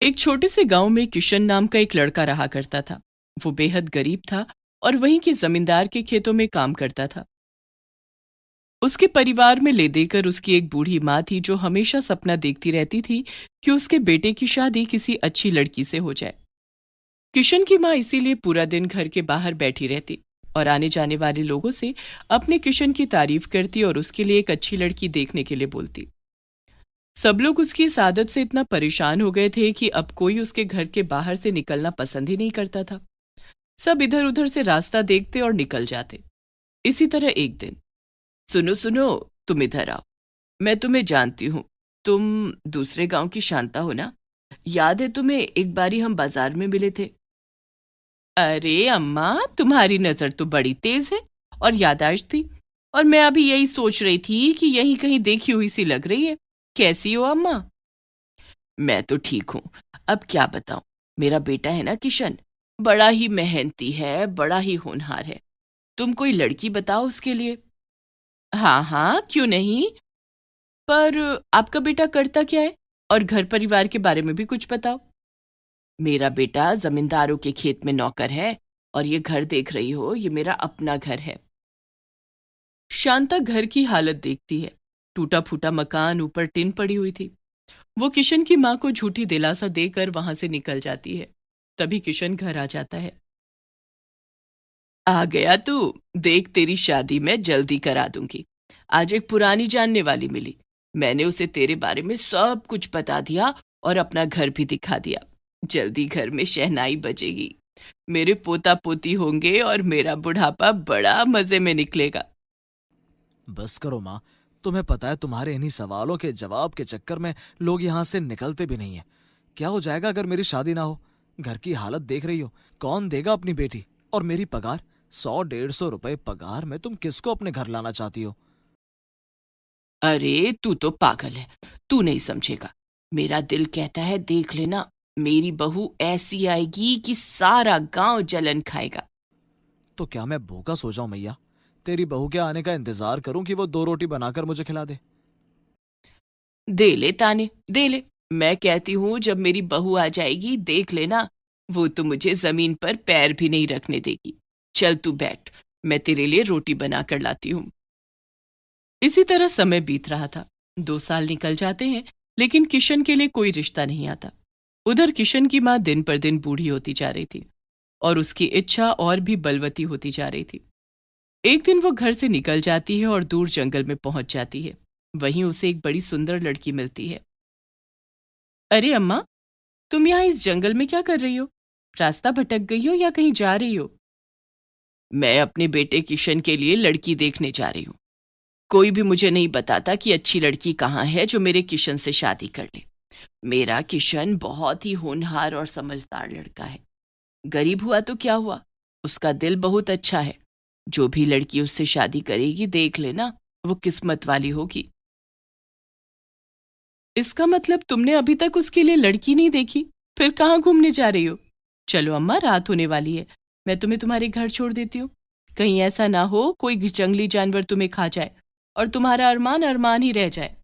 एक छोटे से गांव में किशन नाम का एक लड़का रहा करता था। वो बेहद गरीब था और वहीं के जमींदार के खेतों में काम करता था। उसके परिवार में ले देकर उसकी एक बूढ़ी माँ थी जो हमेशा सपना देखती रहती थी कि उसके बेटे की शादी किसी अच्छी लड़की से हो जाए। किशन की माँ इसीलिए पूरा दिन घर के बाहर बैठी रहती और आने जाने वाले लोगों से अपने किशन की तारीफ करती और उसके लिए एक अच्छी लड़की देखने के लिए बोलती। सब लोग उसकी इस आदत से इतना परेशान हो गए थे कि अब कोई उसके घर के बाहर से निकलना पसंद ही नहीं करता था। सब इधर उधर से रास्ता देखते और निकल जाते। इसी तरह एक दिन, सुनो सुनो, तुम इधर आओ। मैं तुम्हें जानती हूँ। तुम दूसरे गांव की शांता हो ना? याद है तुम्हें, एक बारी हम बाजार में मिले थे। अरे अम्मा, तुम्हारी नजर तो बड़ी तेज है और याददाश्त भी। और मैं अभी यही सोच रही थी कि यहीं कहीं देखी हुई सी लग रही है। कैसी हो अम्मा? मैं तो ठीक हूँ। अब क्या बताऊं, मेरा बेटा है ना किशन, बड़ा ही मेहनती है, बड़ा ही होनहार है। तुम कोई लड़की बताओ उसके लिए। हाँ हाँ, क्यों नहीं। पर आपका बेटा करता क्या है? और घर परिवार के बारे में भी कुछ बताओ। मेरा बेटा जमींदारों के खेत में नौकर है, और ये घर देख रही हो, ये मेरा अपना घर है। शांता घर की हालत देखती है। टूटा फूटा मकान, ऊपर टिन पड़ी हुई थी। वो किशन की माँ को झूठी दिलासा देकर वहां से निकल जाती है। तभी किशन घर आ जाता है। आ गया तू। देख, तेरी शादी मैं जल्दी करा दूंगी। आज एक पुरानी जानने वाली मिली। मैंने उसे तेरे बारे में सब कुछ बता दिया और अपना घर भी दिखा दिया। जल्दी घर में शहनाई बजेगी। मेरे पोता पोती होंगे और मेरा बुढ़ापा बड़ा मजे में निकलेगा। बस करो माँ। तुम्हें पता है तुम्हारे इन्हीं सवालों के जवाब के चक्कर में लोग यहाँ से निकलते भी नहीं है। क्या हो जाएगा अगर मेरी शादी ना हो? घर की हालत देख रही हो। कौन देगा अपनी बेटी? और मेरी पगार, 100-150 रुपए पगार में तुम किसको अपने घर लाना चाहती हो? अरे तू तो पागल है। तू नहीं समझेगा। मेरा दिल कहता है, देख लेना, मेरी बहू ऐसी आएगी कि सारा गांव जलन खाएगा। तो क्या मैं भूखा सो जाऊं मैया? तेरी बहू के आने का इंतजार करूं कि वो 2 रोटी बनाकर मुझे खिला दे? दे ले ताने, दे ले। मैं कहती हूँ, जब मेरी बहू आ जाएगी, देख लेना, वो तो मुझे जमीन पर पैर भी नहीं रखने देगी। चल तू बैठ, मैं तेरे लिए रोटी बना कर लाती हूँ। इसी तरह समय बीत रहा था। 2 साल निकल जाते हैं, लेकिन किशन के लिए कोई रिश्ता नहीं आता। उधर किशन की माँ दिन पर दिन बूढ़ी होती जा रही थी और उसकी इच्छा और भी बलवती होती जा रही थी। एक दिन वो घर से निकल जाती है और दूर जंगल में पहुंच जाती है। वहीं उसे एक बड़ी सुंदर लड़की मिलती है। अरे अम्मा, तुम यहाँ इस जंगल में क्या कर रही हो? रास्ता भटक गई हो या कहीं जा रही हो? मैं अपने बेटे किशन के लिए लड़की देखने जा रही हूँ। कोई भी मुझे नहीं बताता कि अच्छी लड़की कहाँ है जो मेरे किशन से शादी कर ले। मेरा किशन बहुत ही होनहार और समझदार लड़का है। गरीब हुआ तो क्या हुआ, उसका दिल बहुत अच्छा है। जो भी लड़की उससे शादी करेगी, देख लेना, वो किस्मत वाली होगी। इसका मतलब तुमने अभी तक उसके लिए लड़की नहीं देखी? फिर कहाँ घूमने जा रही हो? चलो अम्मा, रात होने वाली है। मैं तुम्हें तुम्हारे घर छोड़ देती हूँ। कहीं ऐसा ना हो कोई जंगली जानवर तुम्हें खा जाए और तुम्हारा अरमान अरमान ही रह जाए।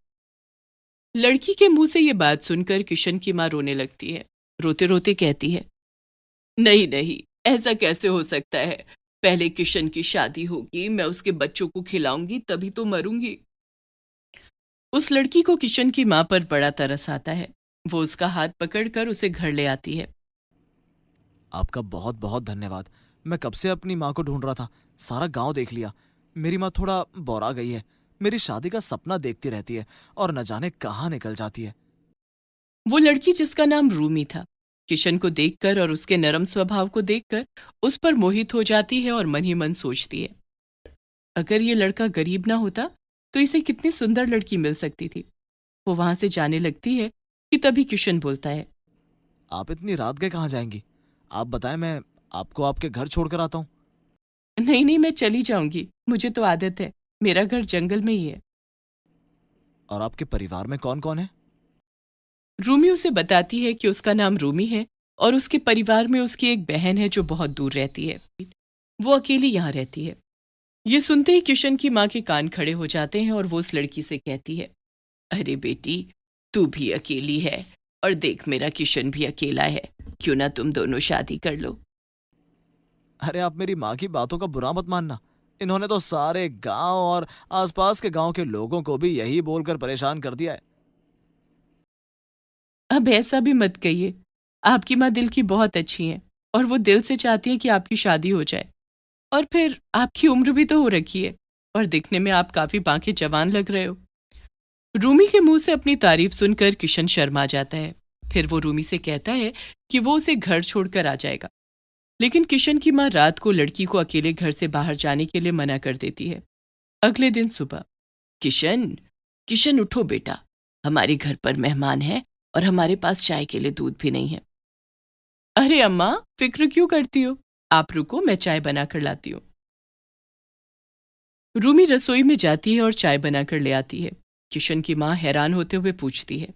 लड़की के मुंह से ये बात सुनकर किशन की माँ रोने लगती है। रोते रोते कहती है, नहीं नहीं, ऐसा कैसे हो सकता है? पहले किशन की शादी होगी, मैं उसके बच्चों को खिलाऊंगी, तभी तो मरूंगी। उस लड़की को किशन की माँ पर बड़ा तरस आता है। वो उसका हाथ पकड़कर उसे घर ले आती है। आपका बहुत बहुत धन्यवाद। मैं कब से अपनी माँ को ढूंढ रहा था। सारा गांव देख लिया। मेरी माँ थोड़ा बौरा गई है। मेरी शादी का सपना देखती रहती है और न जाने कहाँ निकल जाती है। वो लड़की, जिसका नाम रूमी था, किशन को देखकर और उसके नरम स्वभाव को देखकर उस पर मोहित हो जाती है और मन ही मन सोचती है, अगर ये लड़का गरीब ना होता तो इसे कितनी सुंदर लड़की मिल सकती थी। वो वहां से जाने लगती है कि तभी किशन बोलता है, आप इतनी रात गए कहाँ जाएंगी? आप बताएं, मैं आपको आपके घर छोड़कर आता हूँ। नहीं नहीं, मैं चली जाऊंगी, मुझे तो आदत है। मेरा घर जंगल में ही है। और आपके परिवार में कौन कौन है? रूमी उसे बताती है कि उसका नाम रूमी है और उसके परिवार में उसकी एक बहन है जो बहुत दूर रहती है। वो अकेली यहाँ रहती है। ये सुनते ही किशन की माँ के कान खड़े हो जाते हैं और वो उस लड़की से कहती है, अरे बेटी, तू भी अकेली है। और देख मेरा किशन भी अकेला है, क्यों ना तुम दोनों शादी कर लो। अरे आप मेरी माँ की बातों का बुरा मत मानना। इन्होंने तो सारे गांव और आसपास के गांव के लोगों को भी यही बोलकर परेशान कर दिया है। अब ऐसा भी मत कहिए, आपकी माँ दिल की बहुत अच्छी हैं और वो दिल से चाहती हैं कि आपकी शादी हो जाए। और फिर आपकी उम्र भी तो हो रखी है और दिखने में आप काफी बांके जवान लग रहे हो। रूमी के मुंह से अपनी तारीफ सुनकर किशन शर्मा जाता है। फिर वो रूमी से कहता है कि वो उसे घर छोड़कर आ जाएगा, लेकिन किशन की माँ रात को लड़की को अकेले घर से बाहर जाने के लिए मना कर देती है। अगले दिन सुबह, किशन, किशन उठो बेटा, हमारे घर पर मेहमान है और हमारे पास चाय के लिए दूध भी नहीं है। अरे अम्मा, फिक्र क्यों करती हो, आप रुको, मैं चाय बनाकर लाती हूँ। रूमी रसोई में जाती है और चाय बनाकर ले आती है। किशन की माँ हैरान होते हुए पूछती है,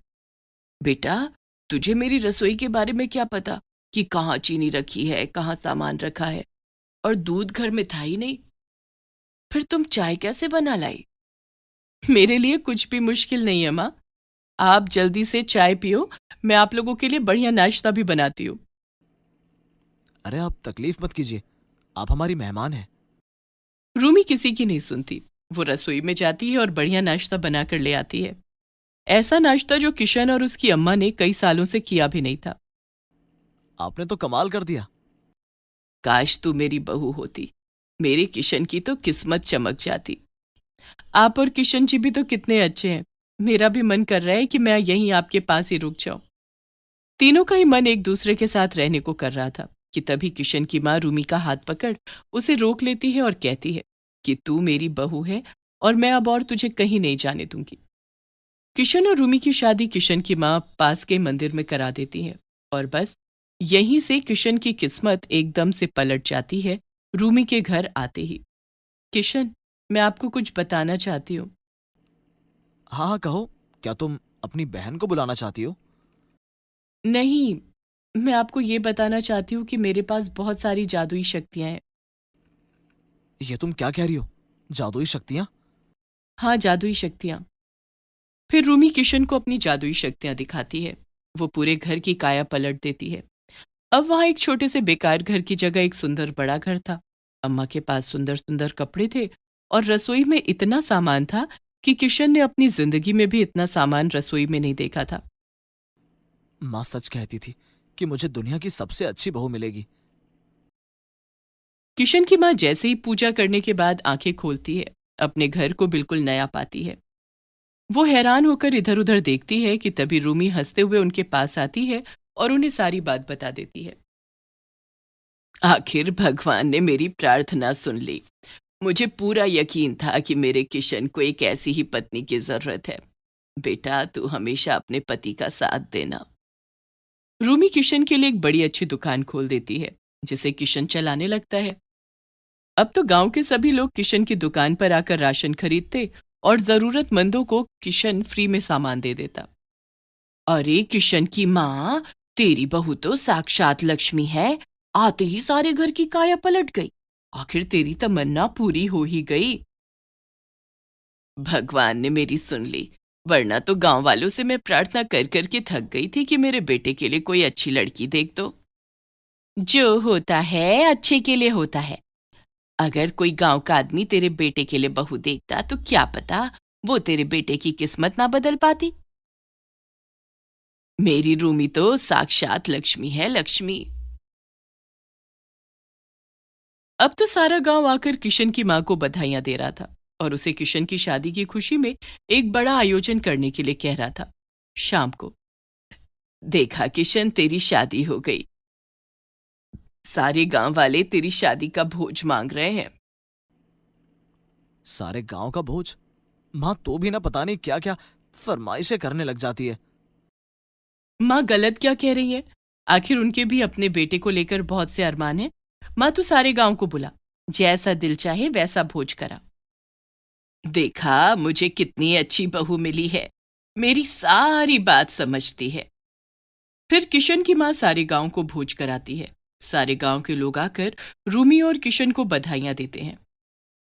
बेटा, तुझे मेरी रसोई के बारे में क्या पता कि कहाँ चीनी रखी है, कहाँ सामान रखा है, और दूध घर में था ही नहीं, फिर तुम चाय कैसे बना लाई? मेरे लिए कुछ भी मुश्किल नहीं है माँ, आप जल्दी से चाय पियो, मैं आप लोगों के लिए बढ़िया नाश्ता भी बनाती हूँ। अरे आप तकलीफ मत कीजिए, आप हमारी मेहमान हैं। रूमी किसी की नहीं सुनती। वो रसोई में जाती है और बढ़िया नाश्ता बनाकर ले आती है। ऐसा नाश्ता जो किशन और उसकी अम्मा ने कई सालों से किया भी नहीं था। आपने तो कमाल कर दिया। काश तू मेरी बहू होती, मेरे किशन की तो किस्मत चमक जाती। आप और किशन जी भी तो कितने अच्छे हैं, मेरा भी मन कर रहा है कि मैं यहीं आपके पास ही रुक जाऊं। तीनों का ही मन एक दूसरे के साथ रहने को कर रहा था कि तभी किशन की माँ रूमी का हाथ पकड़ उसे रोक लेती है और कहती है कि तू मेरी बहू है और मैं अब और तुझे कहीं नहीं जाने दूंगी। किशन और रूमी की शादी किशन की माँ पास के मंदिर में करा देती है और बस यहीं से किशन की किस्मत एकदम से पलट जाती है रूमी के घर आते ही। किशन, मैं आपको कुछ बताना चाहती हूँ। हाँ हाँ कहो, क्या तुम अपनी बहन को बुलाना चाहती हो? नहीं, मैं आपको ये बताना चाहती हूँ कि मेरे पास बहुत सारी जादुई शक्तियाँ हैं। ये तुम क्या कह रही हो? जादुई शक्तियां? हाँ, जादुई शक्तियाँ। फिर रूमी किशन को अपनी जादुई शक्तियाँ दिखाती है। वो पूरे घर की काया पलट देती है। अब वहाँ एक छोटे से बेकार घर की जगह एक सुंदर बड़ा घर था। अम्मा के पास सुंदर सुंदर कपड़े थे और रसोई में इतना सामान था कि किशन ने अपनी जिंदगी में भी इतना सामान रसोई में नहीं देखा था। माँ सच कहती थी कि मुझे दुनिया की सबसे अच्छी बहू मिलेगी। किशन की माँ जैसे ही पूजा करने के बाद आंखें खोलती है, अपने घर को बिल्कुल नया पाती है। वो हैरान होकर इधर उधर देखती है कि तभी रूमी हंसते हुए उनके पास आती है और उन्हें सारी बात बता देती है। आखिर भगवान ने मेरी प्रार्थना सुन ली। मुझे पूरा यकीन था कि मेरे किशन को एक ऐसी ही पत्नी की जरूरत है। बेटा, तू हमेशा अपने पति का साथ देना। रूमी किशन के लिए एक बड़ी अच्छी दुकान खोल देती है, जिसे किशन चलाने लगता है। अब तो गांव के सभी लोग किशन की दुकान पर आकर राशन खरीदते और जरूरतमंदों को किशन फ्री में सामान दे देता। अरे किशन की माँ, तेरी बहू तो साक्षात लक्ष्मी है, आते ही सारे घर की काया पलट गई। आखिर तेरी तमन्ना पूरी हो ही गई। भगवान ने मेरी सुन ली, वरना तो गांव वालों से मैं प्रार्थना कर कर के थक गई थी कि मेरे बेटे के लिए कोई अच्छी लड़की देख दो। जो होता है अच्छे के लिए होता है। अगर कोई गांव का आदमी तेरे बेटे के लिए बहू देखता तो क्या पता वो तेरे बेटे की किस्मत ना बदल पाती। मेरी रूमी तो साक्षात लक्ष्मी है, लक्ष्मी। अब तो सारा गांव आकर किशन की मां को बधाइयां दे रहा था और उसे किशन की शादी की खुशी में एक बड़ा आयोजन करने के लिए कह रहा था। शाम को, देखा किशन, तेरी शादी हो गई, सारे गांव वाले तेरी शादी का भोज मांग रहे हैं। सारे गांव का भोज? माँ तो भी ना पता नहीं क्या क्या फरमाइशें करने लग जाती है। माँ गलत क्या कह रही है? आखिर उनके भी अपने बेटे को लेकर बहुत से अरमान हैं। माँ, तू सारे गांव को बुला, जैसा दिल चाहे वैसा भोज करा। देखा मुझे कितनी अच्छी बहू मिली है, मेरी सारी बात समझती है। फिर किशन की माँ सारे गांव को भोज कराती है। सारे गांव के लोग आकर रूमी और किशन को बधाइयां देते हैं।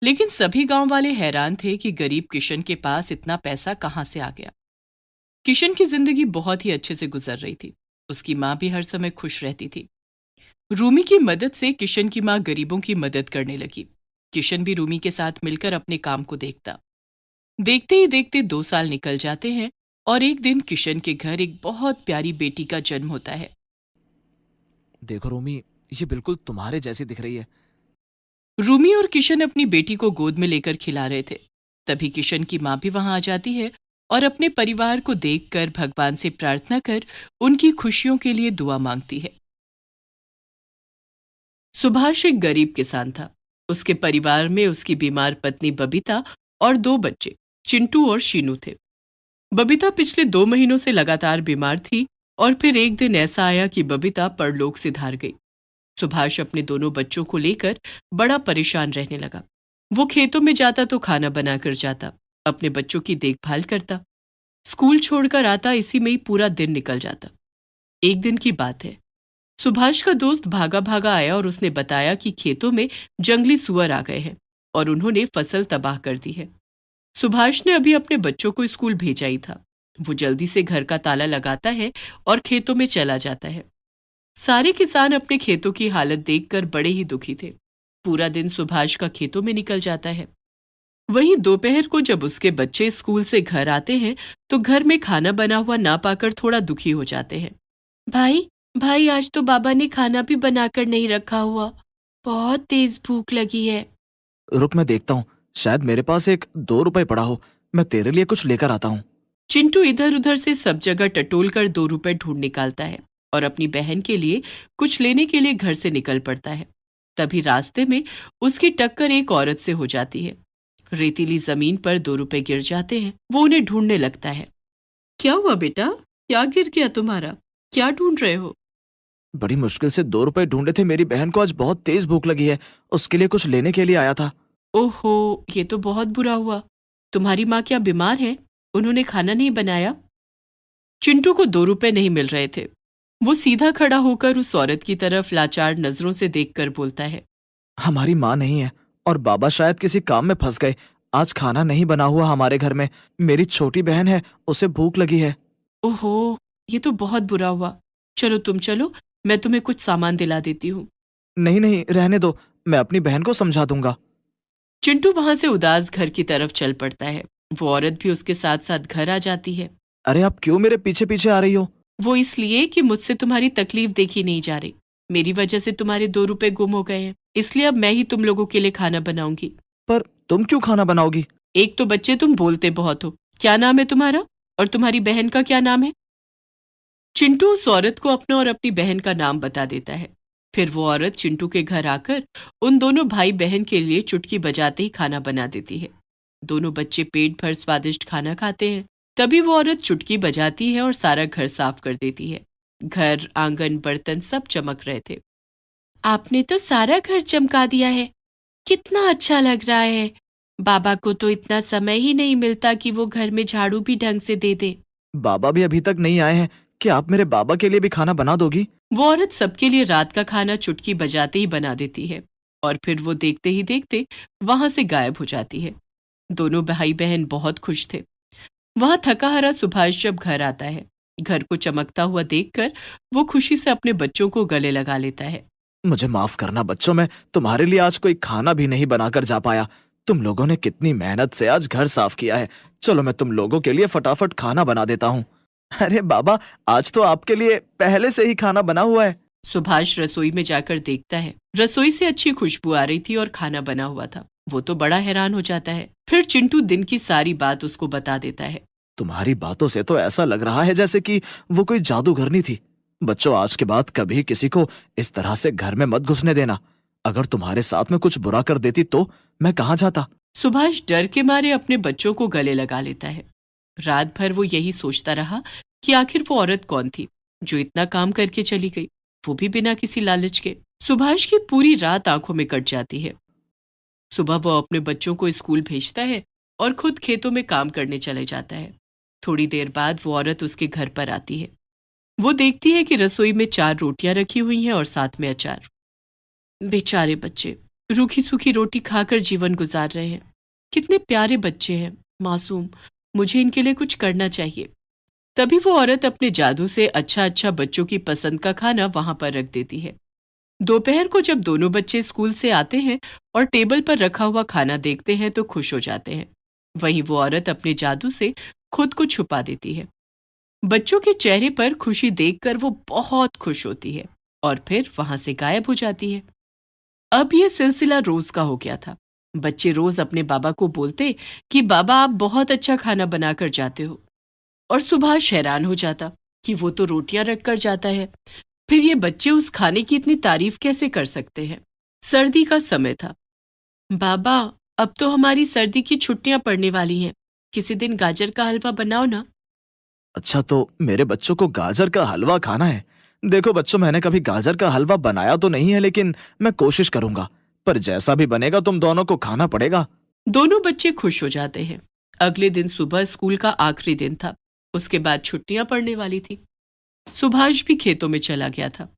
लेकिन सभी गांव वाले हैरान थे कि गरीब किशन के पास इतना पैसा कहाँ से आ गया। किशन की जिंदगी बहुत ही अच्छे से गुजर रही थी। उसकी माँ भी हर समय खुश रहती थी। रूमी की मदद से किशन की माँ गरीबों की मदद करने लगी। किशन भी रूमी के साथ मिलकर अपने काम को देखता। देखते ही देखते 2 साल निकल जाते हैं और एक दिन किशन के घर एक बहुत प्यारी बेटी का जन्म होता है। देखो रोमी, ये बिल्कुल तुम्हारे जैसी दिख रही है। रूमी और किशन अपनी बेटी को गोद में लेकर खिला रहे थे। तभी किशन की माँ भी वहां आ जाती है और अपने परिवार को देखकर भगवान से प्रार्थना कर उनकी खुशियों के लिए दुआ मांगती है। सुभाष एक गरीब किसान था। उसके परिवार में उसकी बीमार पत्नी बबीता और 2 बच्चे, चिंटू और शीनू थे। बबीता पिछले 2 महीनों से लगातार बीमार थी और फिर एक दिन ऐसा आया कि बबीता परलोक से धार गई। सुभाष अपने दोनों बच्चों को लेकर बड़ा परेशान रहने लगा। वो खेतों में जाता तो खाना बनाकर जाता, अपने बच्चों की देखभाल करता, स्कूल छोड़कर आता, इसी में ही पूरा दिन निकल जाता। एक दिन की बात है, सुभाष का दोस्त भागा भागा आया और उसने बताया कि खेतों में जंगली सुअर आ गए हैं और उन्होंने फसल तबाह कर दी है। सुभाष ने अभी अपने बच्चों को स्कूल भेजा ही था। वो जल्दी से घर का ताला लगाता है और खेतों में चला जाता है। सारे किसान अपने खेतों की हालत देखकर बड़े ही दुखी थे। पूरा दिन सुभाष का खेतों में निकल जाता है। वहीं दोपहर को जब उसके बच्चे स्कूल से घर आते हैं तो घर में खाना बना हुआ ना पाकर थोड़ा दुखी हो जाते हैं। भाई, भाई, आज तो बाबा ने खाना भी बनाकर नहीं रखा हुआ। बहुत तेज भूख लगी है। रुक, मैं देखता हूँ, शायद मेरे पास एक 2 रुपए पड़ा हो। मैं तेरे लिए कुछ लेकर आता हूँ। चिंटू इधर उधर से सब जगह टटोल कर 2 रुपए ढूंढ निकालता है और अपनी बहन के लिए कुछ लेने के लिए घर से निकल पड़ता है। तभी रास्ते में उसकी टक्कर एक औरत से हो जाती है। रेतीली जमीन पर 2 रुपए गिर जाते हैं। वो उन्हें ढूंढने लगता है। क्या हुआ बेटा? क्या गिर गया तुम्हारा? क्या ढूंढ रहे हो? बड़ी मुश्किल से 2 रुपए ढूंढे थे। मेरी बहन को आज बहुत तेज भूख लगी है, उसके लिए कुछ लेने के लिए आया था। ओहो, ये तो बहुत बुरा हुआ। तुम्हारी माँ क्या बीमार है? उन्होंने खाना नहीं बनाया? चिंटू को 2 रुपए नहीं मिल रहे थे। वो सीधा खड़ा होकर उस औरत की तरफ लाचार नजरों से देखकर बोलता है। हमारी माँ नहीं है और बाबा शायद किसी काम में फंस गए। आज खाना नहीं बना हुआ हमारे घर में। मेरी छोटी बहन है, उसे भूख लगी है। ओहो, ये तो बहुत बुरा हुआ। चलो तुम चलो, मैं तुम्हें कुछ सामान दिला देती हूँ। नहीं नहीं, रहने दो, मैं अपनी बहन को समझा दूंगा। चिंटू वहां से उदास घर की तरफ चल पड़ता है। वो औरत भी उसके साथ साथ घर आ जाती है। अरे आप क्यों मेरे पीछे पीछे आ रही हो? वो इसलिए कि मुझसे तुम्हारी तकलीफ देखी नहीं जा रही। मेरी वजह से तुम्हारे 2 रुपए गुम हो गए हैं, इसलिए अब मैं ही तुम लोगों के लिए खाना बनाऊंगी। पर तुम क्यों खाना बनाओगी? एक तो बच्चे तुम बोलते बहुत हो। क्या नाम है तुम्हारा? और तुम्हारी बहन का क्या नाम है? चिंटू उस औरत को अपना और अपनी बहन का नाम बता देता है। फिर वो औरत चिंटू के घर आकर उन दोनों भाई बहन के लिए चुटकी बजाते ही खाना बना देती है। दोनों बच्चे पेट भर स्वादिष्ट खाना खाते हैं। तभी वो औरत चुटकी बजाती है और सारा घर साफ कर देती है। घर, आंगन, बर्तन सब चमक रहे थे। आपने तो सारा घर चमका दिया है। कितना अच्छा लग रहा है। बाबा को तो इतना समय ही नहीं मिलता कि वो घर में झाड़ू भी ढंग से दे दे। बाबा भी अभी तक नहीं आए हैं। क्या आप मेरे बाबा के लिए भी खाना बना दोगी? वो औरत सबके लिए रात का खाना चुटकी बजाते ही बना देती है और फिर वो देखते ही देखते वहां से गायब हो जाती है। दोनों भाई बहन बहुत खुश थे। वहां थका हारा सुभाष जब घर आता है, घर को चमकता हुआ देखकर वो खुशी से अपने बच्चों को गले लगा लेता है। मुझे माफ करना बच्चों, मैं तुम्हारे लिए आज कोई खाना भी नहीं बनाकर जा पाया। तुम लोगों ने कितनी मेहनत से आज घर साफ किया है। चलो मैं तुम लोगों के लिए फटाफट खाना बना देता हूँ। अरे बाबा, आज तो आपके लिए पहले से ही खाना बना हुआ है। सुभाष रसोई में जाकर देखता है। रसोई से अच्छी खुशबू आ रही थी और खाना बना हुआ था। वो तो बड़ा हैरान हो जाता है। फिर चिंटू दिन की सारी बात उसको बता देता है। तुम्हारी बातों से तो ऐसा लग रहा है जैसे कि वो कोई जादूगरनी थी। बच्चों, आज के बाद कभी किसी को इस तरह से घर में मत घुसने देना। अगर तुम्हारे साथ में कुछ बुरा कर देती तो मैं कहाँ जाता? सुभाष डर के मारे अपने बच्चों को गले लगा लेता है। रात भर वो यही सोचता रहा कि आखिर वो औरत कौन थी जो इतना काम करके चली गई, वो भी बिना किसी लालच के। सुभाष की पूरी रात आंखों में कट जाती है। सुबह वो अपने बच्चों को स्कूल भेजता है और खुद खेतों में काम करने चले जाता है। थोड़ी देर बाद वो औरत उसके घर पर आती है। वो देखती है कि रसोई में 4 रोटियां रखी हुई हैं और साथ में अचार। बेचारे बच्चे रूखी सूखी रोटी खाकर जीवन गुजार रहे हैं। कितने प्यारे बच्चे हैं, मासूम। मुझे इनके लिए कुछ करना चाहिए। तभी वो औरत अपने जादू से अच्छा अच्छा बच्चों की पसंद का खाना वहां पर रख देती है। दोपहर को जब दोनों बच्चे स्कूल से आते हैं और टेबल पर रखा हुआ खाना देखते हैं तो खुश हो जाते हैं। वहीं वो औरत अपने जादू से खुद को छुपा देती है। बच्चों के चेहरे पर खुशी देखकर वो बहुत खुश होती है और फिर वहां से गायब हो जाती है। अब यह सिलसिला रोज का हो गया था। बच्चे रोज अपने बाबा को बोलते कि बाबा आप बहुत अच्छा खाना बनाकर जाते हो, और सुभाष हैरान हो जाता कि वो तो रोटियां रख कर जाता है, फिर ये बच्चे उस खाने की इतनी तारीफ कैसे कर सकते हैं। सर्दी का समय था। बाबा, अब तो हमारी सर्दी की छुट्टियां पड़ने वाली हैं, किसी दिन गाजर का हलवा बनाओ ना। अच्छा, तो मेरे बच्चों को गाजर का हलवा खाना है। देखो बच्चों, मैंने कभी गाजर का हलवा बनाया तो नहीं है, लेकिन मैं कोशिश करूंगा। पर जैसा भी बनेगा तुम दोनों को खाना पड़ेगा। दोनों बच्चे खुश हो जाते हैं। अगले दिन सुबह स्कूल का आखिरी दिन था। उसके बाद छुट्टियां पड़ने वाली थी। सुभाष भी खेतों में चला गया था।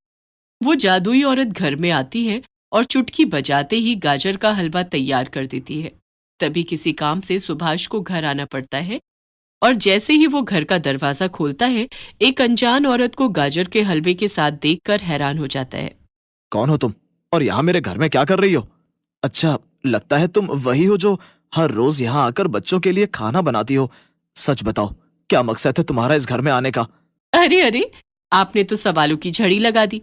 वो जादुई औरत घर में आती है और चुटकी बजाते ही गाजर का हलवा तैयार कर देती है। तभी किसी काम से सुभाष को घर आना पड़ता है, और जैसे ही वो घर का दरवाजा खोलता है, एक अनजान औरत को गाजर के हलवे के साथ देखकर हैरान हो जाता है। कौन हो तुम, और यहाँ मेरे घर में क्या कर रही हो? अच्छा, लगता है तुम वही हो जो हर रोज यहाँ आकर बच्चों के लिए खाना बनाती हो। सच बताओ, क्या मकसद है तुम्हारा इस घर में आने का? अरे अरे, आपने तो सवालों की झड़ी लगा दी।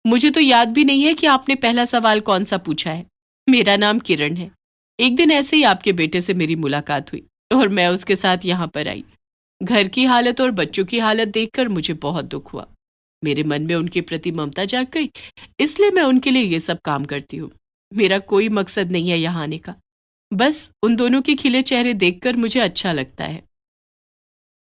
मुझे तो याद भी नहीं है कि आपने पहला सवाल कौन सा पूछा है। मेरा नाम किरण है। एक दिन ऐसे ही आपके बेटे से मेरी मुलाकात हुई और मैं उसके साथ यहाँ पर आई। घर की हालत और बच्चों की हालत देखकर मुझे बहुत दुख हुआ। मेरे मन में उनके प्रति ममता जाग गई, इसलिए मैं उनके लिए ये सब काम करती हूँ। मेरा कोई मकसद नहीं है यहाँ आने का, बस उन दोनों के खिले चेहरे देखकर मुझे अच्छा लगता है।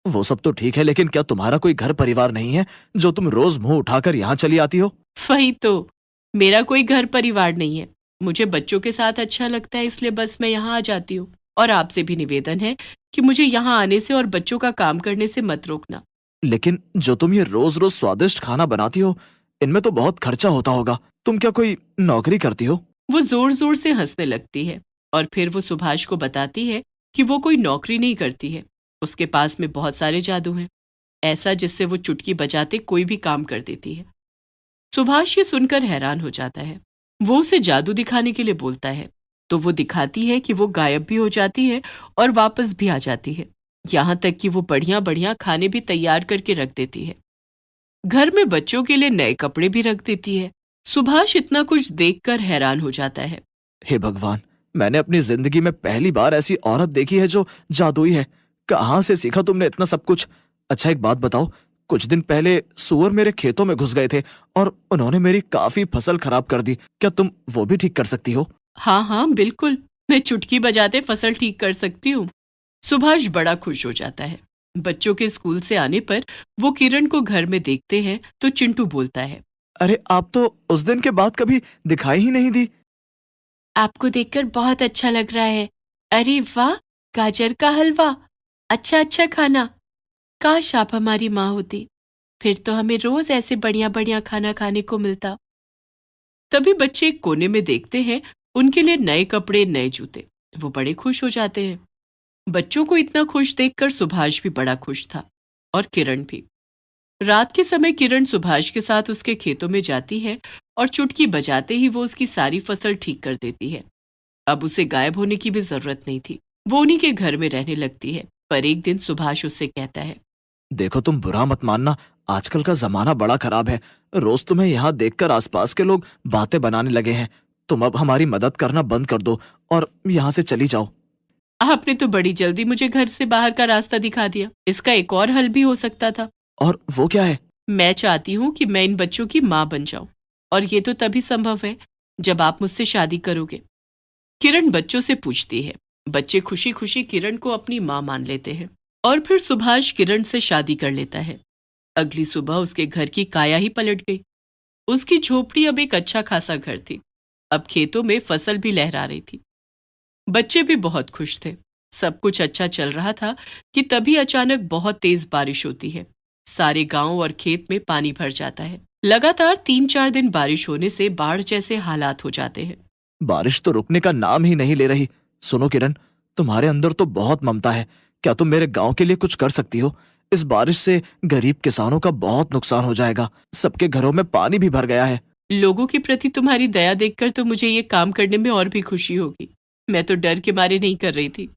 वो सब तो ठीक है, लेकिन क्या तुम्हारा कोई घर परिवार नहीं है जो तुम रोज मुंह उठाकर यहाँ चली आती हो? वही तो, मेरा कोई घर परिवार नहीं है। मुझे बच्चों के साथ अच्छा लगता है, इसलिए बस मैं यहाँ आ जाती हूँ। और आपसे भी निवेदन है कि मुझे यहाँ आने से और बच्चों का काम करने से मत रोकना। लेकिन जो तुम ये रोज रोज स्वादिष्ट खाना बनाती हो, इनमें तो बहुत खर्चा होता होगा। तुम क्या कोई नौकरी करती हो? वो जोर जोर से हंसने लगती है और फिर वो सुभाष को बताती है कि वो कोई नौकरी नहीं करती है। उसके पास में बहुत सारे जादू हैं, ऐसा जिससे वो चुटकी बजाते कोई भी काम कर देती है। सुभाष ये सुनकर हैरान हो जाता है। वो उसे जादू दिखाने के लिए बोलता है, तो वो दिखाती है कि वो गायब भी हो जाती है और वापस भी आ जाती है। यहाँ तक कि वो बढ़िया बढ़िया खाने भी तैयार करके रख देती है। घर में बच्चों के लिए नए कपड़े भी रख देती है। सुभाष इतना कुछ देखकर हैरान हो जाता है। हे भगवान, मैंने अपनी जिंदगी में पहली बार ऐसी औरत देखी है जो जादुई है। कहाँ से सीखा तुमने इतना सब कुछ? अच्छा, एक बात बताओ, कुछ दिन पहले सुअर मेरे खेतों में घुस गए थे और उन्होंने मेरी काफी फसल खराब कर दी। क्या तुम वो भी ठीक कर सकती हो? हाँ हाँ बिल्कुल, मैं चुटकी बजाते फसल ठीक कर सकती हूँ। सुभाष बड़ा खुश हो जाता है। बच्चों के स्कूल से आने पर वो किरण को घर में देखते हैं तो चिंटू बोलता है, अरे, आप तो उस दिन के बाद कभी दिखाई ही नहीं दी। आपको देखकर बहुत अच्छा लग रहा है। अरे वाह, गाजर का हलवा, अच्छा अच्छा खाना। काश आप हमारी माँ होती, फिर तो हमें रोज ऐसे बढ़िया बढ़िया खाना खाने को मिलता। तभी बच्चे एक कोने में देखते हैं उनके लिए नए कपड़े, नए जूते। वो बड़े खुश हो जाते हैं। बच्चों को इतना खुश देखकर सुभाष भी बड़ा खुश था, और किरण भी। रात के समय किरण सुभाष के साथ उसके खेतों में जाती है और चुटकी बजाते ही वो उसकी सारी फसल ठीक कर देती है। अब उसे गायब होने की भी जरूरत नहीं थी। वो उन्हीं के घर में रहने लगती है। पर एक दिन सुभाष उससे कहता है, देखो, तुम बुरा मत मानना, आजकल का जमाना बड़ा खराब है। रोज तुम्हें यहाँ देखकर आसपास के लोग बातें बनाने लगे हैं। तुम अब हमारी मदद करना बंद कर दो और यहाँ से चली जाओ। आपने तो बड़ी जल्दी मुझे घर से बाहर का रास्ता दिखा दिया। इसका एक और हल भी हो सकता था। और वो क्या है? मैं चाहती हूँ कि मैं इन बच्चों की माँ बन जाऊं, और ये तो तभी संभव है जब आप मुझसे शादी करोगे। किरण बच्चों से पूछती है। बच्चे खुशी खुशी किरण को अपनी माँ मान लेते हैं, और फिर सुभाष किरण से शादी कर लेता है। अगली सुबह उसके घर की काया ही पलट गई। उसकी झोपड़ी अब एक अच्छा खासा घर थी। अब खेतों में फसल भी लहरा रही थी। बच्चे भी बहुत खुश थे। सब कुछ अच्छा चल रहा था कि तभी अचानक बहुत तेज बारिश होती है। सारे गांव और खेत में पानी भर जाता है। लगातार 3-4 दिन बारिश होने से बाढ़ जैसे हालात हो जाते हैं। बारिश तो रुकने का नाम ही नहीं ले रही। सुनो किरण, तुम्हारे अंदर तो बहुत ममता है। क्या तुम मेरे गांव के लिए कुछ कर सकती हो? इस बारिश से गरीब किसानों का बहुत नुकसान हो जाएगा। सबके घरों में पानी भी भर गया है। लोगों के प्रति तुम्हारी दया देखकर तो मुझे ये काम करने में और भी खुशी होगी। मैं तो डर के मारे नहीं कर रही थी।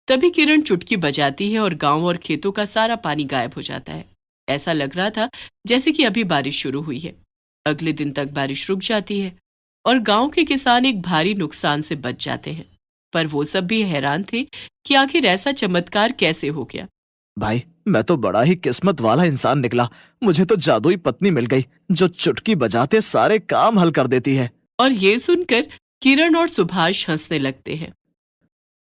तभी किरण चुटकी बजाती है और गांव और खेतों का सारा पानी गायब हो जाता है। ऐसा लग रहा था जैसे कि अभी बारिश शुरू हुई है। अगले दिन तक बारिश रुक जाती है और गांव के किसान एक भारी नुकसान से बच जाते हैं। पर वो सब भी हैरान थे कि आखिर ऐसा चमत्कार कैसे हो गया। भाई, मैं तो बड़ा ही किस्मत वाला इंसान निकला। मुझे तो जादुई पत्नी मिल गई जो चुटकी बजाते सारे काम हल कर देती है। और ये सुनकर किरण और सुभाष हंसने लगते हैं।